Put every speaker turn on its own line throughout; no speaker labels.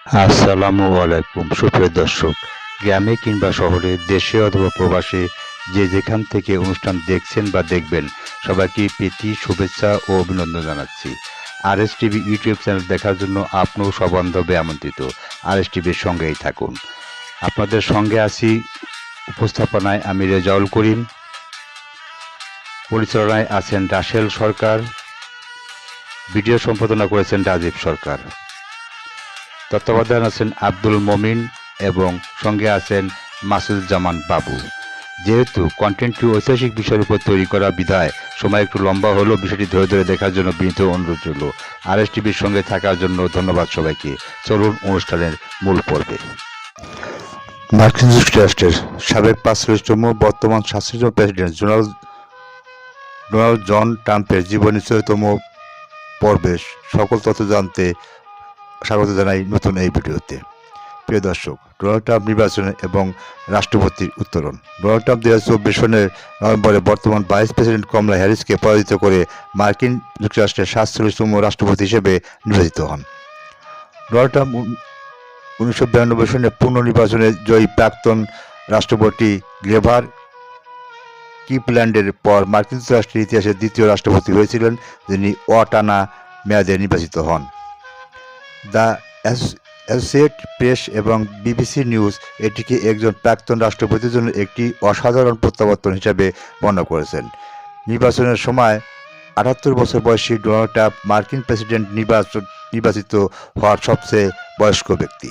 আসসালামু আলাইকুম সুপ্রিয় দর্শক, গ্রামে কিংবা শহরে, দেশে অথবা প্রবাসে, যে যেখান থেকে অনুষ্ঠান দেখছেন বা দেখবেন, সবাইকে প্রীতি শুভেচ্ছা ও অভিনন্দন জানাচ্ছি। আরএস টিভি ইউটিউব চ্যানেল দেখার জন্য আপনিও সবান্ধবে আমন্ত্রিত। আরএস টিভির সঙ্গেই থাকুন। আপনাদের সঙ্গে আছি উপস্থাপনায় আমি রেজাউল করিম, পরিচালনায় আছেন রাসেল সরকার, ভিডিও সম্পাদনা করেছেন রাজীব সরকার, তত্ত্বাবধান আছেন আব্দুল মমিন এবং সঙ্গে আছেন মাসুদুজ্জামান বাবু। যেহেতু কন্টেন্টটি ঐতিহাসিক বিষয়ের উপর তৈরি করা বিধায় সময় একটু লম্বা হলেও বিষয়টি ধরে ধরে দেখার জন্য বিনীত অনুরোধ রইল। আরএস টিভির সঙ্গে থাকার জন্য ধন্যবাদ সবাইকে। চলুন অনুষ্ঠানের মূল পর্বে। মার্কিন যুক্তরাষ্ট্রের সাবেক 45তম বর্তমান 47তম প্রেসিডেন্ট ডোনাল্ড জন ট্রাম্পের জীবনী 40তম পর্বে সকল তথ্য জানতে স্বাগত জানাই নতুন এই ভিডিওতে। প্রিয় দর্শক, ডোনাল্ড ট্রাম্প নির্বাচন এবং রাষ্ট্রপতির উত্তরণ। ডোনাল্ড ট্রাম্প 2024 সনের নভেম্বরে বর্তমান ভাইস প্রেসিডেন্ট কমলা হ্যারিসকে পরাজিত করে মার্কিন যুক্তরাষ্ট্রের 47তম রাষ্ট্রপতি হিসেবে নির্বাচিত হন। ডোনাল্ড ট্রাম্প 1992 সনে পুনর্নির্বাচনে জয়ী প্রাক্তন রাষ্ট্রপতি গ্রেভার কিপল্যান্ডের পর মার্কিন যুক্তরাষ্ট্রের ইতিহাসে দ্বিতীয় রাষ্ট্রপতি হয়েছিলেন যিনি অটানা মেয়াদে নির্বাচিত হন। দ্য অ্যাসোসিয়েটেড প্রেস এবং বিবিসি নিউজ এটিকে একজন প্রাক্তন রাষ্ট্রপতির জন্য একটি অসাধারণ প্রত্যাবর্তন হিসাবে বর্ণনা করেছেন। নির্বাচনের সময় 78 বছর বয়সী ডোনাল্ড ট্রাম্প মার্কিন প্রেসিডেন্ট নির্বাচিত হওয়ার সবচেয়ে বয়স্ক ব্যক্তি।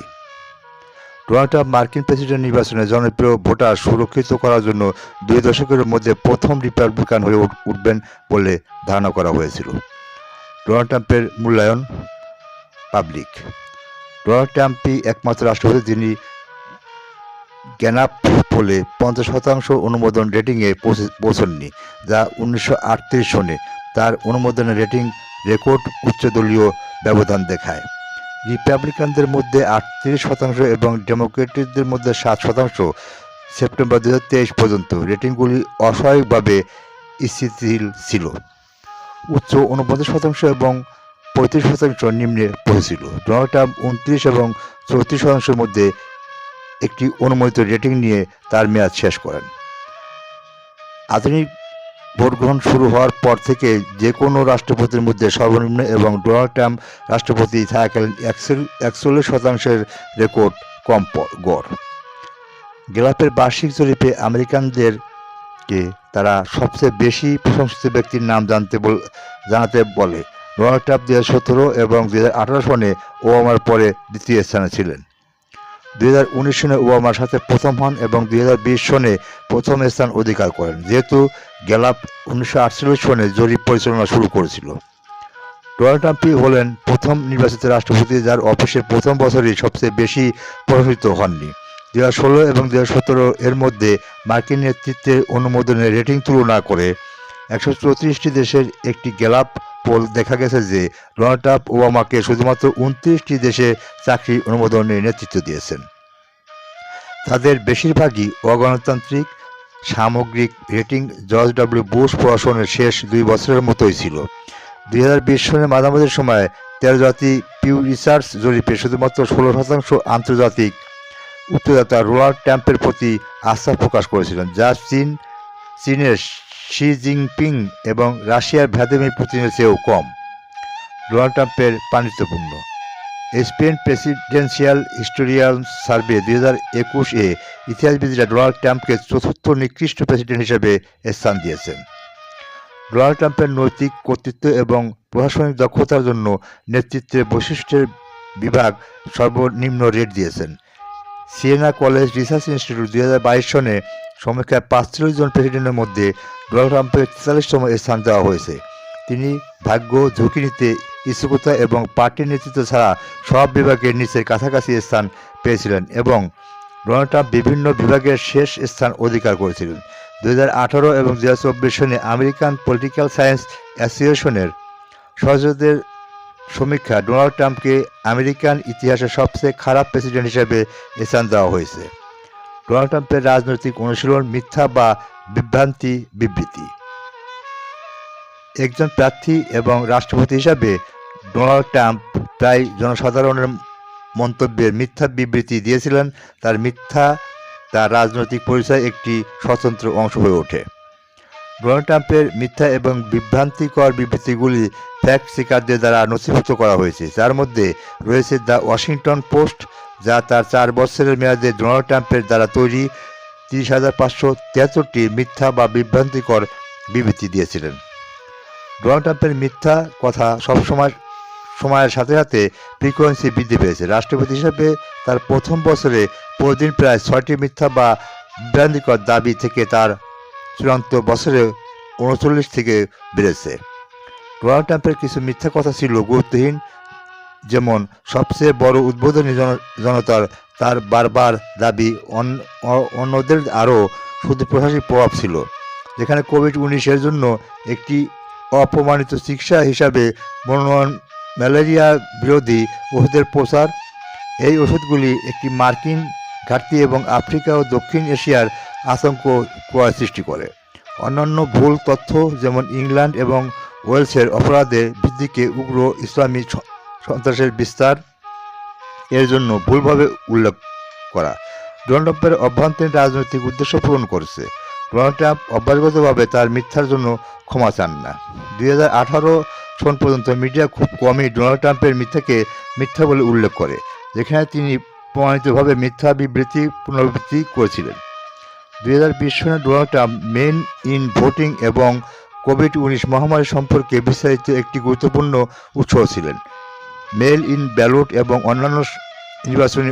ডোনাল্ড ট্রাম্প মার্কিন প্রেসিডেন্ট নির্বাচনে জনপ্রিয় ভোটার সুরক্ষিত করার জন্য 2 দশকের মধ্যে প্রথম রিপাবলিকান হয়ে উঠবেন বলে ধারণা করা হয়েছিল। ডোনাল্ড ট্রাম্পের মূল্যায়ন পাবলিক। ডোনাল্ড ট্রাম্পই একমাত্র রাষ্ট্রপতি যিনি গ্যানাপ পোলে 50% অনুমোদন রেটিংয়ে পৌঁছননি, যা 1938 সনে তার অনুমোদনের রেটিং রেকর্ড উচ্চ দলীয় ব্যবধান দেখায়। রিপাবলিকানদের মধ্যে 38% এবং ডেমোক্রেটদের মধ্যে 7%। সেপ্টেম্বর 2023 পর্যন্ত রেটিংগুলি অস্বাভাবিকভাবে স্থিতিশীল ছিল। উচ্চ 49% এবং 35% নিম্নে পৌঁছেছিল। ডোনাল্ড ট্রাম্প 29 এবং 34% মধ্যে একটি অনুমোদিত রেটিং নিয়ে তার মেয়াদ শেষ করেন। আধুনিক ভোট গ্রহণ শুরু হওয়ার পর থেকে যে কোনো রাষ্ট্রপতির মধ্যে সর্বনিম্ন এবং ডোনাল্ড ট্রাম্প রাষ্ট্রপতি থাকাকালীন 41% রেকর্ড কম গড়। গ্যালাপের বার্ষিক জরিপে আমেরিকানদেরকে তারা সবচেয়ে বেশি প্রশংসিত ব্যক্তির নাম জানাতে বলে। ডোনাল্ড ট্রাম্প 2017 এবং 2018 সনে ওবামার পরে দ্বিতীয় স্থানে ছিলেন। 2019 সনে ওবামার সাথে প্রথম হন এবং 2020 সনে প্রথম স্থান অধিকার করেন, যেহেতু গ্যালাপ 1948 সনে জরিপ পরিচালনা শুরু করেছিল। ডোনাল্ড ট্রাম্পই হলেন প্রথম নির্বাচিত রাষ্ট্রপতি যার অফিসের প্রথম বছরই সবচেয়ে বেশি প্রশংসিত হননি। 2016 এবং 2017 এর মধ্যে মার্কিন নেতৃত্বের অনুমোদনের রেটিং তুলনা করে 134টি দেশের একটি গ্যালাপ পোল দেখা গেছে যে ডোনাল্ড ট্রাম্প ওবামাকে শুধুমাত্র 29টি দেশে চাকরি অনুমোদনের নেতৃত্ব দিয়েছেন। তাদের বেশিরভাগই অগণতান্ত্রিক। সামগ্রিক রেটিং জর্জ ডব্লিউ বুশ প্রশাসনের শেষ 2 বছরের মতোই ছিল। 2020 সনের মাঝামাঝি সময়ে 13 জাতি পিউ রিসার্চ জরিপে শুধুমাত্র 16% আন্তর্জাতিক উচ্চদাতা ডোনাল্ড ট্রাম্পের প্রতি আস্থা প্রকাশ করেছিলেন, যা চীনের শি জিনপিং এবং রাশিয়ার ভ্লাদিমির পুতিনের চেয়েও কম। ডোনাল্ড ট্রাম্পের পাণ্ডিত্যপূর্ণ। স্পেন প্রেসিডেন্সিয়াল হিস্টোরিয়াল সার্ভে 2021 এ ইতিহাসবিদরা ডোনাল্ড ট্রাম্পকে চতুর্থ নিকৃষ্ট প্রেসিডেন্ট হিসেবে স্থান দিয়েছেন। ডোনাল্ড ট্রাম্পের নৈতিক কর্তৃত্ব এবং প্রশাসনিক দক্ষতার জন্য নেতৃত্বের বৈশিষ্ট্যের বিভাগ সর্বনিম্ন রেট দিয়েছেন। সিয়েনা কলেজ রিসার্চ ইনস্টিটিউট 2022 সনে সমীক্ষায় 45 জন প্রেসিডেন্টের মধ্যে ডোনাল্ড ট্রাম্পের 43তম স্থান দেওয়া হয়েছে। তিনি ভাগ্য, ঝুঁকি নিতে ইচ্ছুকতা এবং পার্টির নেতৃত্ব ছাড়া সব বিভাগের নিচের কাছাকাছি স্থান পেয়েছিলেন এবং ডোনাল্ড ট্রাম্প বিভিন্ন বিভাগের শেষ স্থান অধিকার করেছিলেন। 2018 এবং 2024 সনে আমেরিকান পলিটিক্যাল সায়েন্স অ্যাসোসিয়েশনের সহযোগীদের সমীক্ষা ডোনাল্ড ট্রাম্পকে আমেরিকান ইতিহাসের সবচেয়ে খারাপ প্রেসিডেন্ট হিসেবে স্থান দেওয়া হয়েছে। ডোনাল্ড ট্রাম্পের রাজনৈতিক অনুশীলন মিথ্যা বা বিবৃতি। একজন প্রার্থী এবং রাষ্ট্রপতি হিসাবে ডোনাল্ড ট্রাম্প প্রায় জনসাধারণের মন্তব্যের মিথ্যা বিবৃতি দিয়েছিলেন, তার রাজনৈতিক পরিচয় একটি স্বতন্ত্র অংশ হয়ে ওঠে। ডোনাল্ড ট্রাম্পের মিথ্যা এবং বিভ্রান্তিকর বিবৃতিগুলি ফ্যাক্ট চেকারদের দ্বারা নথিভুক্ত করা হয়েছে, যার মধ্যে রয়েছে দ্য ওয়াশিংটন পোস্ট, যা তার 4 বছরের মেয়াদে ডোনাল্ড ট্রাম্পের দ্বারা তৈরি 30,573টি মিথ্যা বা বিভ্রান্তিকর বিবৃতি দিয়েছিলেন। ডোনাল্ড ট্রাম্পের মিথ্যা কথা সময়ের সাথে সাথে ফ্রিকোয়েন্সি বৃদ্ধি পেয়েছে। রাষ্ট্রপতি হিসেবে তার প্রথম বছরে প্রতিদিন প্রায় 6টি মিথ্যা বা বিভ্রান্তিকর দাবি থেকে তার চূড়ান্ত বছরে 39 থেকে বেড়েছে। ডোনাল্ড ট্রাম্পের কিছু মিথ্যা কথা ছিল গুরুত্বহীন, যেমন সবচেয়ে বড় উদ্বোধনী জনতার তার বারবার দাবি অন্যদের আরও শুধু প্রশাসনিক প্রভাব ছিল, যেখানে কোভিড-19 জন্য একটি অপ্রমাণিত চিকিৎসা হিসাবে মনোনয়ন ম্যালেরিয়া বিরোধী ওষুধের প্রচার। এই ওষুধগুলি একটি মার্কিন ঘাটতি এবং আফ্রিকা ও দক্ষিণ এশিয়ার আতঙ্ক সৃষ্টি করে। অন্যান্য ভুল তথ্য, যেমন ইংল্যান্ড এবং ওয়েলসের অপরাধের বৃদ্ধিকে উগ্র ইসলামী সন্ত্রাসের বিস্তার এর জন্য ভুলভাবে উল্লেখ করা, ডোনাল্ড ট্রাম্পের অভ্যন্তরীণ রাজনৈতিক উদ্দেশ্য পূরণ করেছে। ডোনাল্ড ট্রাম্প অভ্যাসগতভাবে তার মিথ্যার জন্য ক্ষমা চান না। 2018 সন পর্যন্ত মিডিয়া খুব কমই ডোনাল্ড ট্রাম্পের মিথ্যাকে মিথ্যা বলে উল্লেখ করে, যেখানে তিনি প্রমাণিতভাবে মিথ্যা বিবৃতি পুনরাবৃত্তি করেছিলেন। 2020 সনে Donald Trump men in voting এবং কোভিড-19 মহামারী সম্পর্কে বিস্তারিত একটি গুরুত্বপূর্ণ উৎস ছিলেন। মেল ইন ব্যালট এবং অন্যান্য নির্বাচনী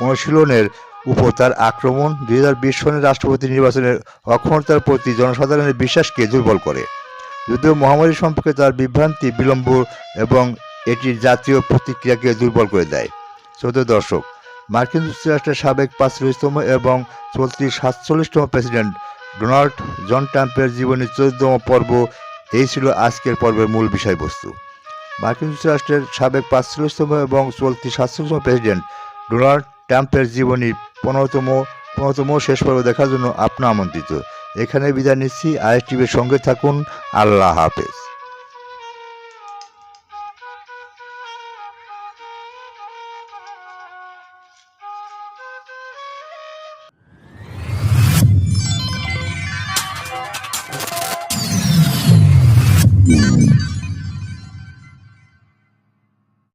অনুশীলনের উপর তার আক্রমণ 2020 সনের রাষ্ট্রপতি নির্বাচনের অক্ষমতার প্রতি জনসাধারণের বিশ্বাসকে দুর্বল করে। যদিও মহামারী সম্পর্কে তার বিভ্রান্তি বিলম্ব এবং এটির জাতীয় প্রতিক্রিয়াকে দুর্বল করে দেয়। শ্রোতা দর্শক, মার্কিন যুক্তরাষ্ট্রের সাবেক 45তম এবং চলতি 47তম প্রেসিডেন্ট ডোনাল্ড জন ট্রাম্পের জীবনের 14তম পর্ব। এই ছিল আজকের পর্বের মূল বিষয়বস্তু। মার্কিন যুক্তরাষ্ট্রের সাবেক 45তম এবং চলতি 47তম প্রেসিডেন্ট ডোনাল্ড ট্রাম্পের জীবনীর 15তম শেষ পর্ব দেখার জন্য আপনার আমন্ত্রিত। এখানে বিদায় নিচ্ছি। আইএস টিভির সঙ্গে থাকুন। আল্লাহ হাফেজ।